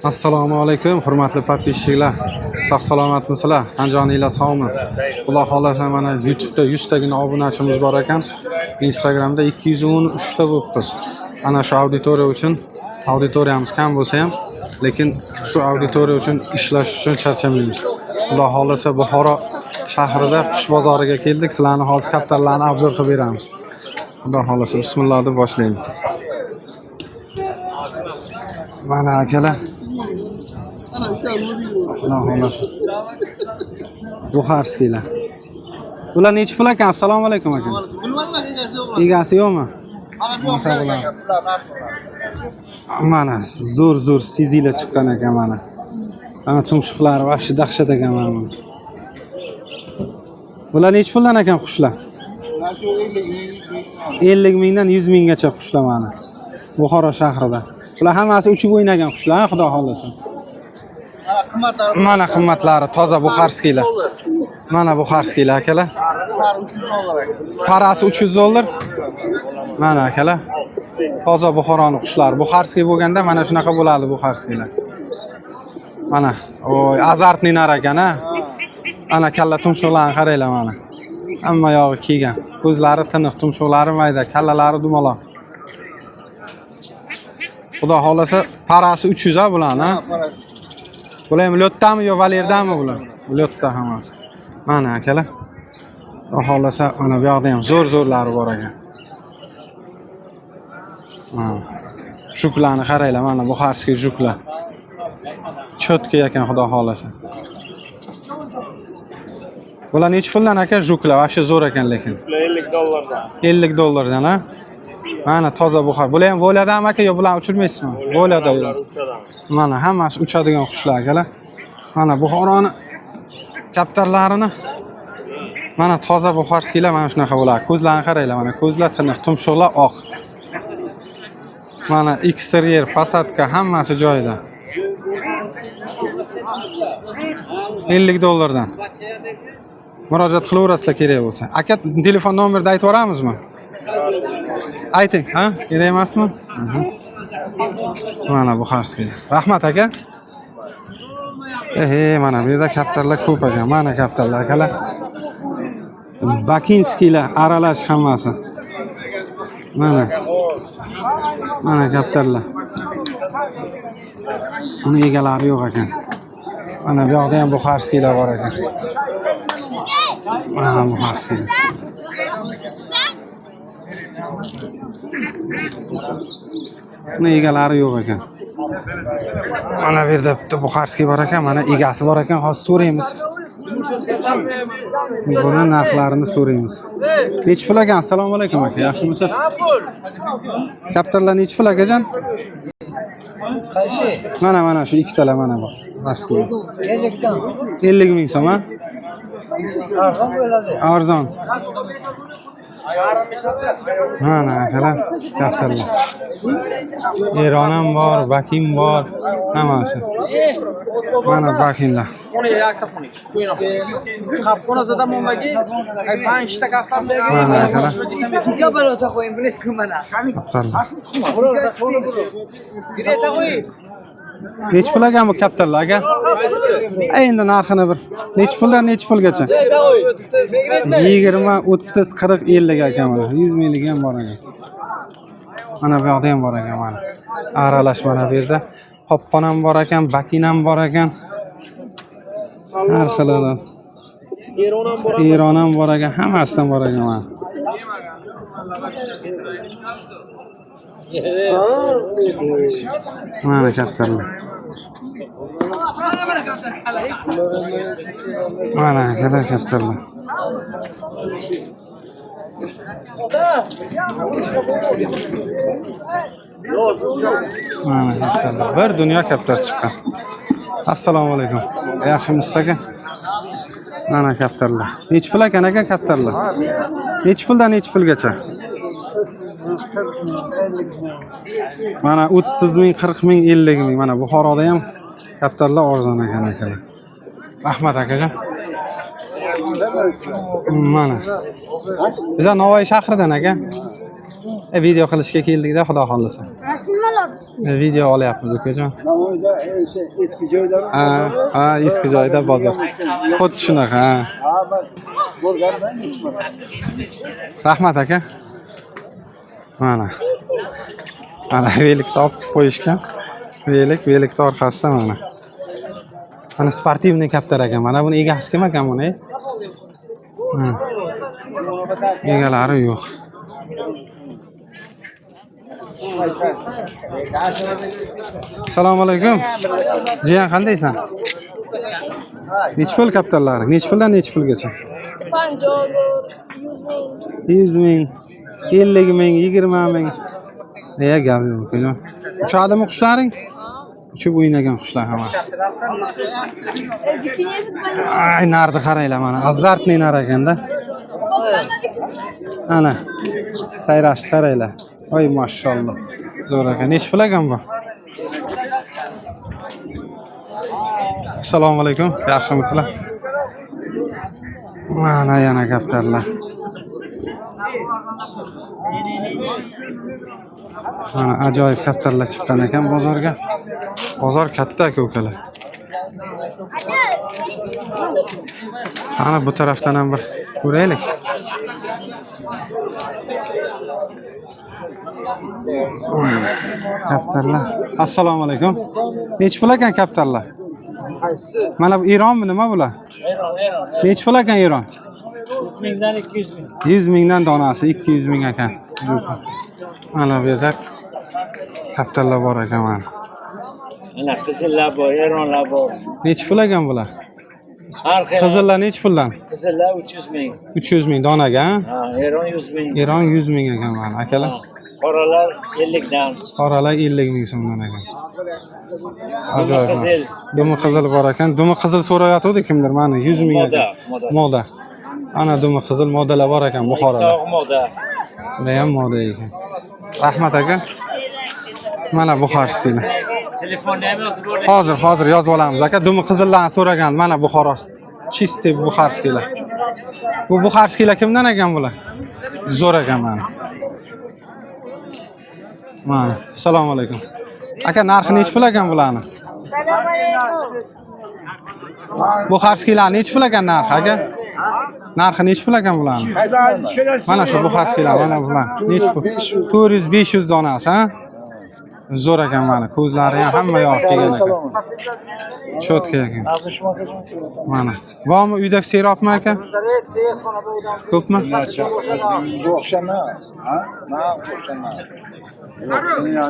Assalomu alaykum, hurmatli podpисчиклар. Sog' salomatmisizlar? Qanjoninglar sog'mi? Xudo xolasa mana YouTube'da 100 tagina obunachimiz bor ekan. Instagramda 213 ta bo'libmiz. Ana shu auditoriya uchun, auditoriyamiz kam bo'lsa ham, lekin shu auditoriya uchun ishlash uchun charchamaymiz. Xudo xolasa Buxoro shahrida qush bozoriga keldik. Sizlarni hozir kaptarlarni obzor qilib beramiz. Xudo xolasa bismillah deb boshlaymiz. Mana akalar Xudo xolasa. Buxarskiylar. Ular necha pul ekan? Assalomu alaykum aka. Bilmadim aka, Egasi yo'qmi? Mana zo'r sizinglar chiqqan ekan mana. Mana tumshuqlari vahshiy dahshat ekan mana. Bular necha puldan ekan qushlar? 50 mingdan 100 minggacha qushlar mana. Buxoro shahrida. Bular hammasi uchib o'ynagan qushlar, xudo xolasa. Mana qimmatlari toza buxarskiylar. Mana buxarskiylar akalar. Parasi $300. Mana akalar. Toza Buxoroning qushlari. Buxarskiy bo'lganda mana shunaqa bo'ladi buxarskiylar. Mana, oy, azartning nar ekan, ha. Ana kalla tumshuqlarni qaranglar mana. Hamma yog'i kiygan. Ko'zlari tiniq, tumshuqlari mayda, kallalari dumaloq. Xudo xolasa parasi 300 a bularni, ha. Bular ham lotdami yo valerdami bular? Lotda hammasi. Mana akalar. Xudo xolasa mana bu yoqda ham zo'rlari bor ekan. Juklarni qaranglar, mana buxarskiy juklar. Chotki ekan xudo xolasa. Bular necha puldan aka juklar? Vahshiy zo'r ekan lekin. $50 $50dan, ha? Mana toza buxor. Bular ham voladami aka yo bularni uchirmaysizmi? Volada. Mana hammasi uchadigan qushlar akalar. Mana Buxoroni kaptarlarini. Mana toza buxarskiylar mana shunaqa bo'ladi. Ko'zlarni qaranglar, mana ko'zlar tiniq, tumshuqlar oq. Mana eksteryer, fasadka hammasi joyida. $50 dan. Murojaat qilaverasizlar kerak bo'lsa. Aka telefon nomerni aytib yuboramizmi? Ayting, ha? Kerak emasmi? Mana buxarskiylar. Rahmat aka. Mana bu yerda kaptarlar ko'p ekan. Mana kaptarlar akalar. Bakinskiylar aralash hammasi. Mana. Mana kaptarlar. Uni egalari yo'q ekan. Mana bu yoqda ham buxarskiylar bor ekan. Mana buxarskiylar. Uni egalari yo'q ekan. Mana bu yerda bitta buxarskiy bor ekan, mana egasi bor ekan. Hozir so'raymiz. Buni narxlarini so'raymiz. Necha pul ekan? Assalomu alaykum aka. Yaxshimisiz? Kaptarlar necha pul akajon? Mana shu ikkitalar mana bu. Raskoy. 50 ming so'm, ha? Arzon bo'ladi. Arzon. Mana akalar, kaptarlar. Eron ham bor, Bakin bor, hammasi. Mana Bakinlar. Mana akalar. Necha pul ekan bu kaptarlar aka? Endi narxini bir. Necha puldan necha pulgacha? 20, 30, 40, 50 ekan mana. 100 minglik ham bor ekan. Mana bu yoqda ham bor ekan mana. Aralash mana bu yerda. Qoppon ham bor ekan, Bakin ham bor ekan. Har xillar. Eron ham bor ekan, hammasidan bor ekan mana. Mana kaptarlar. Mana akalar kaptarlar. Mana kaptarlar. Bir dunyo kaptar chiqqan. Assalomu alaykum. Yaxshimisiz aka? Mana kaptarlar. Necha pul ekan aka kaptarlar? Necha puldan necha pulgacha? Mana 30 ming, 40 ming, 50 ming. Mana Buxoroda ham kaptarlar arzon ekan akalar. Rahmat akajon. Mana. Biz Navoiy shahridan aka. Video qilishga keldik-da, xudo xolasa. Rasmlar olibsiz. Video olyapmiz ukajon. Navoiyda eski joyda. Ha, eski joyda bozor. Xuddi shunaqa, ha. Ha, bak. Bo'lganman. Rahmat aka. Mana. Mana velikni olib qo'yishgan. Velikni orqasida mana. Mana sportivniy kaptar ekan. Mana buni egasi kim ekan buni? Egalari yo'q. Assalomu alaykum. Jiyan qandaysan? Nech pul kaptarlari? Nech puldan nech pulgacha? 100 ming, 50 ming, 20 ming. Gap yo'q ukajon. Uchadimi qushlaring? Uchib o'ynagan qushlar hammasi. Ay, nardi qaranglar mana. Azartniy nar ekanda. Ana. Sayrashni qaranglar. Voy mashalloh. Zo'r ekan. Nech pul ekan bu? Assalomu alaykum. Yaxshimisizlar? Mana yana kaptarlar. Mana ajoyib kaptarlar chiqqan ekan bozorga. Bozor katta aka ukalar. Ana bu tarafdan ham bir ko'raylik. Kaptarlar. Assalomu alaykum. Nech pul ekan kaptarlar? Qaysi? Mana bu Eronmi, nima bular? Eron. Nech pul ekan Eron? 100 mingdan 200 ming. 100 mingdan donasi 200 ming ekan. Mana bu yerda kaptarlar bor ekan mana. Mana qizillar bor, Eronlar bor. Nech pul ekan bular? Har xil. Qizillar nech puldan? Qizillar 300 ming. 300 ming donaga, ha? Ha, Eron 100 ming. Eron 100 ming ekan mana akalar. Qoralar 50 dan. Qoralar 50 ming so'mdan ekan. Ajoyib. Qizil. Dumi qizil bor ekan. Dumi qizil so'rayotgandi kimdir mana 100 ming ekan. Moda. Ana dumi qizil modalar bor ekan Buxoroda. Tog' moda. Bunda ham moda ekan. Rahmat aka. Mana Buxorskilar. Telefonni ham yozib oling. Hozir yozib olamiz aka. Dumi qizillarni so'ragan mana Buxoro. Chistый Buxorskilar. Bu Buxorskilar kimdan ekan bular? Zo'r ekan mana. Mana. Assalomu alaykum. Aka narxi nech pul ekan bularni? Assalomu alaykum. Buxorskilar nech pul ekan narxi aka? Narxi nech pul ekan bularni? Mana shu Buxorskilar mana bular. Nech pul? 400-500 donasi, ha? Zo'r ekan mana. Ko'zlari ham hamma yoq kelgan ekan. Cho'tka ekan. Mana. Bormi uyda serobmi aka? Ko'pmi? O'xshamas. Ha? Na o'xshamas.